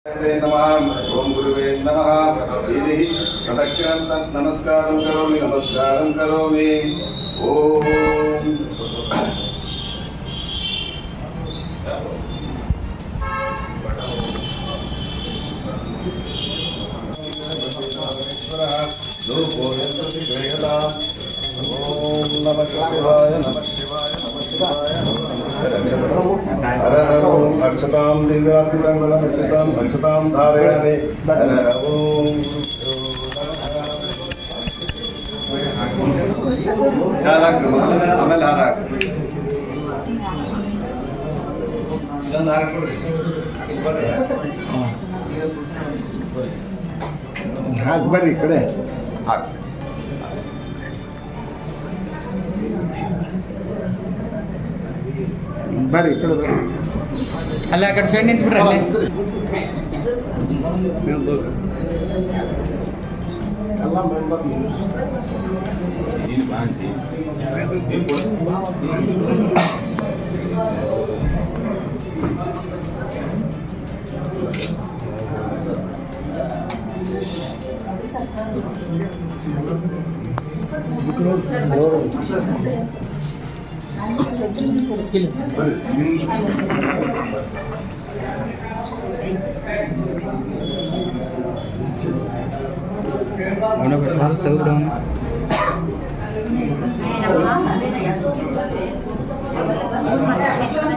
नमः ओम गुरुवे नमः इति प्रदक्षिणं नमस्कारं करोमि ओम अक्षतां दिव्यार्तितां अक्षतां धारयामि आमेಲೆ ಹಾಕಿ ಬರ್ರಿ ಈ ಕಡೆ ಹಾಕಿ ಬರ್ರಿ ಈ ಕಡೆ ಬರ್ರಿ ಅಲ್ಲ ಆ ಕಡೆ ಸೈಡ್ ನಿಂತ್ಬಿಡ್ರಿ ಅಲ್ಲೇ ಎಲ್ಲ ಮೆಂಬರ್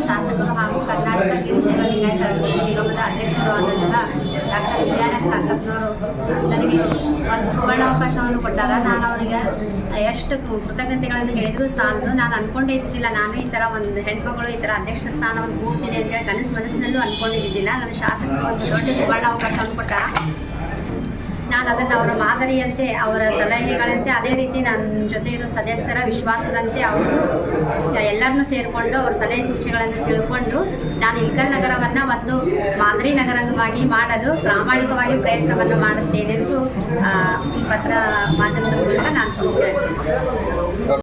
ಶಾಸಕರು ಹಾಗೂ ಕರ್ನಾಟಕ ವೀರಶೈವ ಲಿಂಗಾಯತ ನಿಗಮದ ಅಧ್ಯಕ್ಷರು ಆದಂತಹ ಡಾಕ್ಟರ್ ವಿಜಯಾನಂದ ಕಾಶಪ್ಪನವರು ನನಗೆ ಒಂದು ಸುವರ್ಣಾವಕಾಶವನ್ನು ಕೊಟ್ಟಾರ. ನಾನು ಅವರಿಗೆ ಎಷ್ಟು ಕೃತಜ್ಞತೆಗಳನ್ನು ಹೇಳಿದ್ರು ಸಾಲದು. ನಾನು ಅಂದ್ಕೊಂಡೇ ಇದ್ದಿದ್ದಿಲ್ಲ ನಾನು ಈ ಥರ ಒಂದು ಹೆಣ್ಮಗಳು ಈ ಥರ ಅಧ್ಯಕ್ಷ ಸ್ಥಾನವನ್ನು ಕೂರ್ತೀನಿ ಅಂತ ಮನಸ್ಸಿನಲ್ಲೂ ಅಂದ್ಕೊಂಡಿದ್ದಿದ್ದಿಲ್ಲ. ನನ್ನ ಶಾಸಕರು ಒಂದು ದೊಡ್ಡ ಸುವರ್ಣಾವಕಾಶವನ್ನು ಕೊಟ್ಟಾರ. ನಾನು ಅದನ್ನು ಅವರ ಮಾದರಿಯಂತೆ ಅವರ ಸಲಹೆಗಳಂತೆ ಅದೇ ರೀತಿ ನನ್ನ ಜೊತೆ ಇರೋ ಸದಸ್ಯರ ವಿಶ್ವಾಸದಂತೆ ಅವರು ಎಲ್ಲರನ್ನೂ ಸೇರಿಕೊಂಡು ಅವ್ರ ಸಲಹೆ ಸೂಚನೆಗಳನ್ನು ತಿಳ್ಕೊಂಡು ನಾನು ಇಳಕಲ್ ನಗರವನ್ನು ಒಂದು ಮಾದರಿ ನಗರವಾಗಿ ಮಾಡಲು ಪ್ರಾಮಾಣಿಕವಾಗಿ ಪ್ರಯತ್ನವನ್ನು ಮಾಡುತ್ತೇನೆಂದು ಈ ಪತ್ರ ಮಾಧ್ಯಮದ ಮೂಲಕ ನಾನು ತಿಳಿಸ್ತೇನೆ.